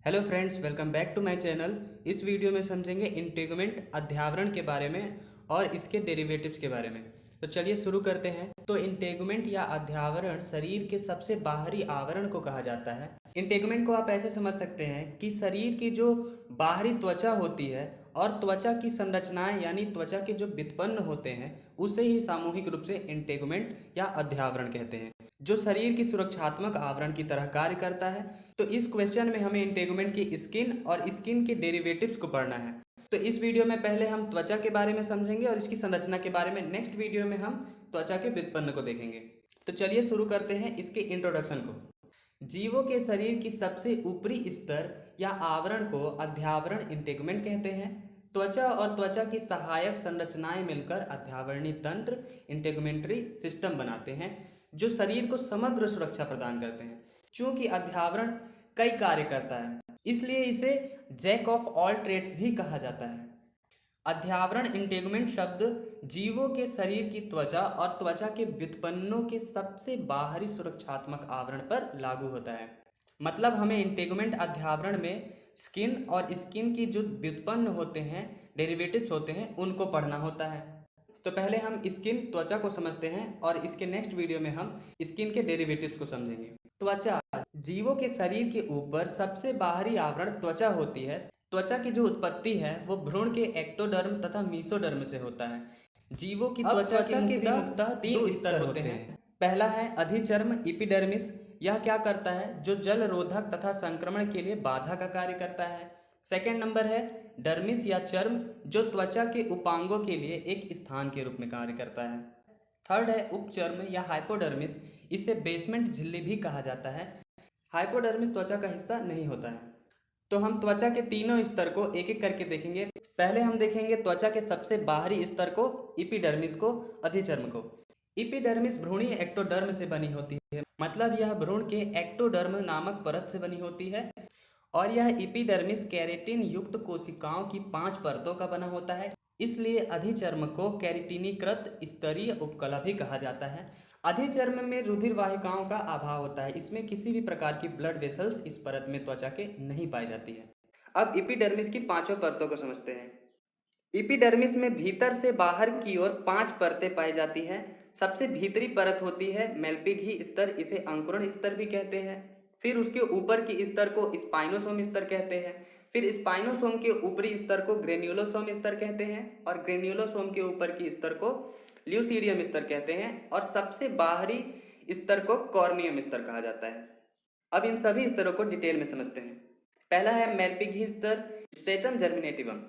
Hello friends, welcome back to my channel. इस video में समझेंगे इंटेगुमेंट अध्यावरण के बारे में और इसके डेरिवेटिव्स के बारे में। तो चलिए शुरू करते हैं। तो इंटेगुमेंट या अध्यावरण शरीर के सबसे बाहरी आवरण को कहा जाता है। इंटेगुमेंट को आप ऐसे समझ सकते हैं कि शरीर की जो बाहरी त्वचा होती है और त्वचा की संरचनाएं यानी त्वचा के जो व्युत्पन्न होते हैं उसे ही सामूहिक रूप से इंटेगुमेंट या अध्यावरण कहते हैं, जो शरीर की सुरक्षात्मक आवरण की तरह कार्य करता है। तो इस क्वेश्चन में हमें इंटेगुमेंट की स्किन और स्किन के डेरिवेटिव्स को पढ़ना है। तो इस वीडियो में पहले हम त्वचा के बारे में समझेंगे और इसकी संरचना के बारे में नेक्स्ट वीडियो में हम त्वचा के व्युत्पन्न को देखेंगे। तो चलिए शुरू करते हैं इसके इंट्रोडक्शन को। जीवों के शरीर की सबसे ऊपरी स्तर या आवरण को अध्यावरण इंटेगुमेंट कहते हैं। त्वचा और त्वचा की सहायक संरचनाएं मिलकर अध्यावरणीय तंत्र इंटेगुमेंट्री सिस्टम बनाते हैं, जो शरीर को समग्र सुरक्षा प्रदान करते हैं। चूंकि अध्यावरण कई कार्य करता है, इसलिए इसे जैक ऑफ ऑल ट्रेड्स भी कहा जाता है। अध्यावरण इंटेगुमेंट शब्द जीवों के शरीर की त्वचा और त्वचा के व्युत्पन्नों के सबसे बाहरी सुरक्षात्मक आवरण पर लागू होता है। मतलब हमें इंटेगुमेंट अध्यावरण में स्किन और स्किन की जो व्युत्पन्न होते हैं, डेरिवेटिव्स होते हैं, उनको पढ़ना होता है। तो पहले हम स्किन त्वचा को समझते हैं और इसके नेक्स्ट वीडियो में हम स्किन के डेरिवेटिव्स को समझेंगे। त्वचा जीवों के शरीर के ऊपर सबसे बाहरी आवरण त्वचा होती है। त्वचा की जो उत्पत्ति है वो भ्रूण के एक्टोडर्म तथा मीसोडर्म से होता है। जीवों की त्वचा के भी मुख्यतः तीन स्तर होते हैं। पहला है अधिचर्म इपिडर्मिस। यह क्या करता है? जो जल रोधक तथा संक्रमण के लिए बाधा का कार्य करता है। सेकेंड नंबर है डर्मिस या चर्म, जो त्वचा के उपांगों के लिए एक स्थान के रूप में कार्य करता है। थर्ड है उपचर्म या हाइपोडर्मिस। इसे बेसमेंट झिल्ली भी कहा जाता है। हाइपोडर्मिस त्वचा का हिस्सा नहीं होता है। तो हम त्वचा के तीनों स्तर को एक एक करके देखेंगे। पहले हम देखेंगे त्वचा के सबसे बाहरी स्तर को, इपिडर्मिस को, अधिचर्म को। इपिडर्मिस भ्रूणीय एक्टोडर्म से बनी होती है। मतलब यह भ्रूण के एक्टोडर्म नामक परत से बनी होती है और यह इपिडर्मिस कैरेटिन युक्त कोशिकाओं की 5 परतों का बना होता है। इसलिए अधिचर्म को कैरेटिनीकृत स्तरीय उपकला भी कहा जाता है। अधिचर्म में रुधिर वाहिकाओं का अभाव होता है। इसमें किसी भी प्रकार की ब्लड वेसल्स इस परत में त्वचा के नहीं पाई जाती है। अब इपिडर्मिस की पांचों परतों को समझते हैं। इपिडर्मिस में भीतर से बाहर की ओर 5 परतें पाई जाती हैं। सबसे भीतरी परत होती है मेल्पिघी स्तर, इसे अंकुरण स्तर भी कहते हैं। फिर उसके ऊपर की स्तर को स्पाइनोसोम स्तर कहते हैं। फिर स्पाइनोसोम के ऊपरी स्तर को ग्रेन्युलोसोम स्तर कहते हैं और ग्रेन्युलोसोम के ऊपर की स्तर को ल्यूसीडियम स्तर कहते हैं और सबसे बाहरी स्तर को कॉर्नियम स्तर कहा जाता है। अब इन सभी स्तरों को डिटेल में समझते हैं। पहला है मेल्पिघी स्तर, स्ट्रेटम जर्मिनेटिवम।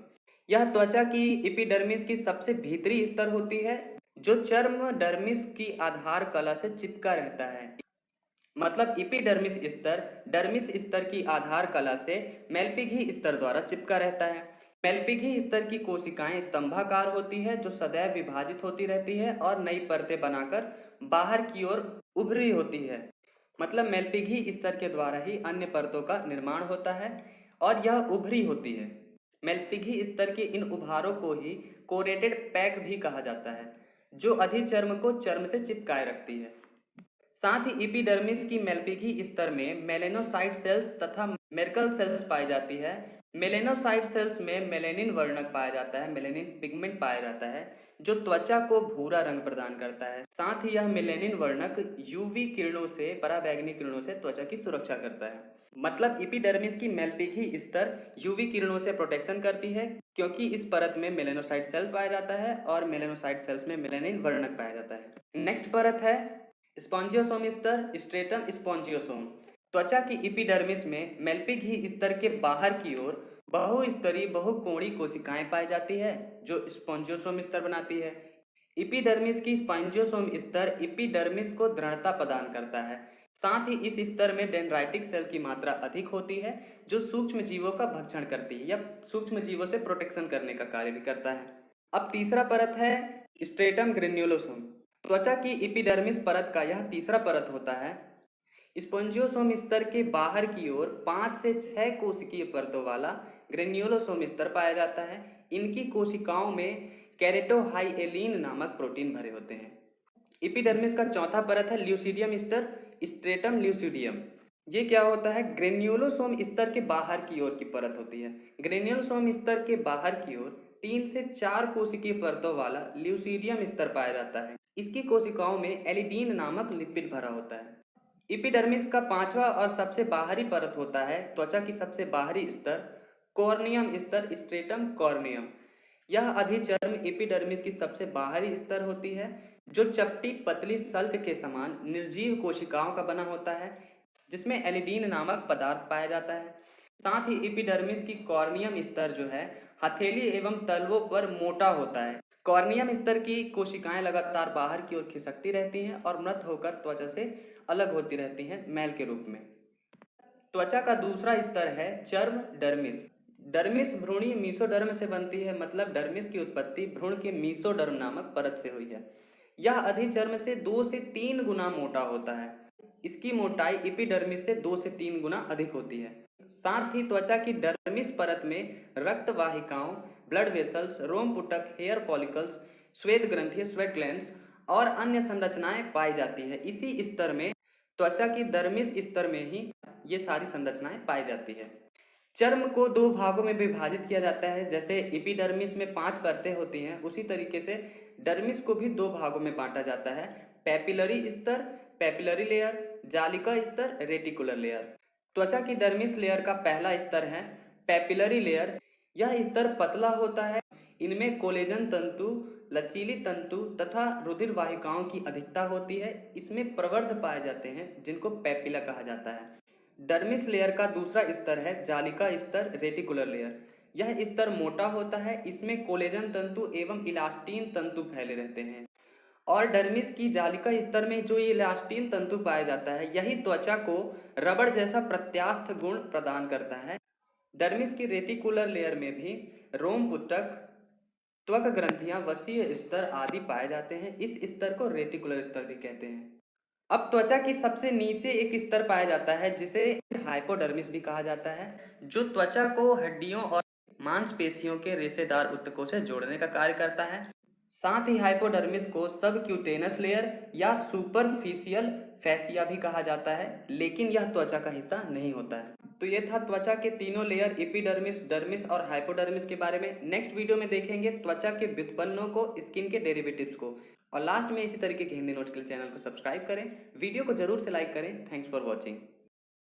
यह त्वचा की एपिडर्मिस की सबसे भीतरी स्तर होती है, जो चर्म डर्मिस की आधार कला से चिपका रहता है। मतलब एपिडर्मिस स्तर डर्मिस स्तर की आधार कला से मेल्पिघी स्तर द्वारा चिपका रहता है। मेल्पिघी स्तर की कोशिकाएं स्तंभाकार होती है, जो सदैव विभाजित होती रहती है और नई परतें बनाकर बाहर की ओर उभरी होती है। मतलब मेल्पिघी स्तर के द्वारा ही अन्य परतों का निर्माण होता है और यह उभरी होती है। मेल्पिघी स्तर के इन उभारों को ही कोरेटेड पैक भी कहा जाता है, जो अधिचर्म को चर्म से चिपकाए रखती है। साथ ही एपिडर्मिस की मेल्पिघी स्तर में मेलेनोसाइट सेल्स तथा मेरकल सेल्स पाई जाती है। मेलेनोसाइट सेल्स में मेलेनिन वर्णक पाया जाता है, मेलेनिन पिगमेंट पाया जाता है, जो त्वचा को भूरा रंग प्रदान करता है। साथ ही यह मेलेनिन वर्णक यूवी किरणों से, पराबैंगनी किरणों से त्वचा की सुरक्षा करता है। मतलब एपिडर्मिस की मेल्पिघी स्तर यूवी किरणों से प्रोटेक्शन करती है, क्योंकि इस परत में मेलेनोसाइट सेल पाया जाता है और मेलेनोसाइट सेल्स में मेलेनिन वर्णक पाया जाता है। नेक्स्ट परत है स्पॉन्जियोसोम स्तर, स्ट्रेटम स्पॉन्जियोसोम। त्वचा की एपिडर्मिस में मेल्पिघी स्तर के बाहर की ओर बहुस्तरीय बहुकोणीय कोशिकाएं पाई जाती है, जो स्पॉन्जियोसोम स्तर बनाती है। एपिडर्मिस की स्पॉन्जियोसोम स्तर एपिडर्मिस को दृढ़ता प्रदान करता है। साथ ही इस स्तर में डेंड्राइटिक सेल की मात्रा अधिक होती है, जो सूक्ष्म जीवों का भक्षण करती है या सूक्ष्म जीवों से प्रोटेक्शन करने का कार्य भी करता है। अब तीसरा परत है स्ट्रेटम ग्रेन्युलोसोम। त्वचा की एपिडर्मिस परत का यह तीसरा परत होता है। स्पॉन्जियोसोम स्तर के बाहर की ओर 5 से 6 कोशिकीय परतों वाला ग्रेन्युलोसोम स्तर पाया जाता है। इनकी कोशिकाओं में केरेटोहाइएलिन नामक प्रोटीन भरे होते हैं। एपिडर्मिस का चौथा परत है ल्यूसीडियम स्तर, स्ट्रेटम ल्यूसीडियम। ये क्या होता है, ग्रेन्युलोसोम स्तर के बाहर की ओर की परत होती है। ग्रेन्युलोसोम स्तर के बाहर की ओर 3 से 4 कोशिकीय परतों वाला ल्यूसीडियम स्तर पाया जाता है। इसकी कोशिकाओं में एलिडीन नामक लिपिड भरा होता है। इपिडर्मिस का पांचवा और सबसे बाहरी परत होता है त्वचा की सबसे बाहरी स्तर, कॉर्नियम स्तर, स्ट्रेटम कॉर्नियम। यह अधिचर्म एपिडर्मिस की सबसे बाहरी स्तर होती है, जो चपटी पतली सल्क के समान निर्जीव कोशिकाओं का बना होता है, जिसमें एलिडीन नामक पदार्थ पाया जाता है। साथ ही एपिडर्मिस की कॉर्नियम स्तर जो है हथेली एवं तलवों पर मोटा होता है। कॉर्नियम स्तर की कोशिकाएं लगातार बाहर की ओर खिसकती रहती हैं और मृत होकर त्वचा से अलग होती रहती हैं मैल के रूप में। त्वचा का दूसरा स्तर है चर्म डर्मिस। डर्मिस भ्रूणीय मीसोडर्म से बनती है, मतलब डर्मिस की उत्पत्ति भ्रूण के मीसोडर्म नामक परत से हुई है। यह अधिचर्म से 2 से 3 गुना मोटा होता है। इसकी मोटाई एपिडर्मिस से 2 से 3 गुना अधिक होती है। साथ ही त्वचा की डर्मिस परत में रक्त वाहिकाओं, ब्लड वेसल्स, रोम पुटक, हेयर फॉलिकल्स, श्वेत ग्रंथि, स्वेट ग्लैंड्स और अन्य संरचनाएं पाई जाती है। इसी स्तर में, त्वचा की डर्मिस स्तर में ही ये सारी संरचनाएं पाई जाती है। चर्म को 2 भागों में विभाजित किया जाता है। जैसे एपिडर्मिस में 5 परतें होती हैं, उसी तरीके से डर्मिस को भी 2 भागों में बांटा जाता है, पैपिलरी स्तर, पैपिलरी लेयर, जालिका स्तर, रेटिकुलर लेयर। त्वचा की डर्मिस लेयर का पहला स्तर है पैपिलरी लेयर। यह स्तर पतला होता है। इनमें कोलेजन तंतु, लचीली तंतु तथा रुधिर वाहिकाओं की अधिकता होती है। इसमें प्रवर्ध पाए जाते हैं, जिनको पैपिला कहा जाता है। डर्मिस लेयर का दूसरा स्तर है जालिका स्तर, रेटिकुलर लेयर। यह स्तर मोटा होता है। इसमें कोलेजन तंतु एवं इलास्टीन तंतु फैले रहते हैं। और डर्मिस की जालिका स्तर में जो ये इलास्टीन तंतु पाया जाता है, यही त्वचा को रबड़ जैसा प्रत्यास्थ गुण प्रदान करता है। डर्मिस की रेटिकुलर लेयर में भी रोम पुटक, त्वक ग्रंथियां, वसीय स्तर आदि पाए जाते हैं। इस स्तर को रेटिकुलर स्तर भी कहते हैं। अब त्वचा की सबसे नीचे एक स्तर पाया जाता है, जिसे हाइपोडर्मिस भी कहा जाता है, जो त्वचा को हड्डियों और मांसपेशियों के रेशेदार ऊतकों से जोड़ने का कार्य करता है। साथ ही हाइपोडर्मिस को सबक्यूटेनस लेयर या सुपरफिशियल फैसिया भी कहा जाता है, लेकिन यह त्वचा का हिस्सा नहीं होता है। तो ये था त्वचा के तीनों लेयर, एपिडर्मिस, डर्मिस और हाइपोडर्मिस के बारे में। नेक्स्ट वीडियो में देखेंगे त्वचा के व्युत्पन्नों को, स्किन के डेरिवेटिव्स को, और लास्ट में इसी तरीके के हिंदी नोट्स के लिए चैनल को सब्सक्राइब करें। वीडियो को जरूर से लाइक करें। Thanks for watching.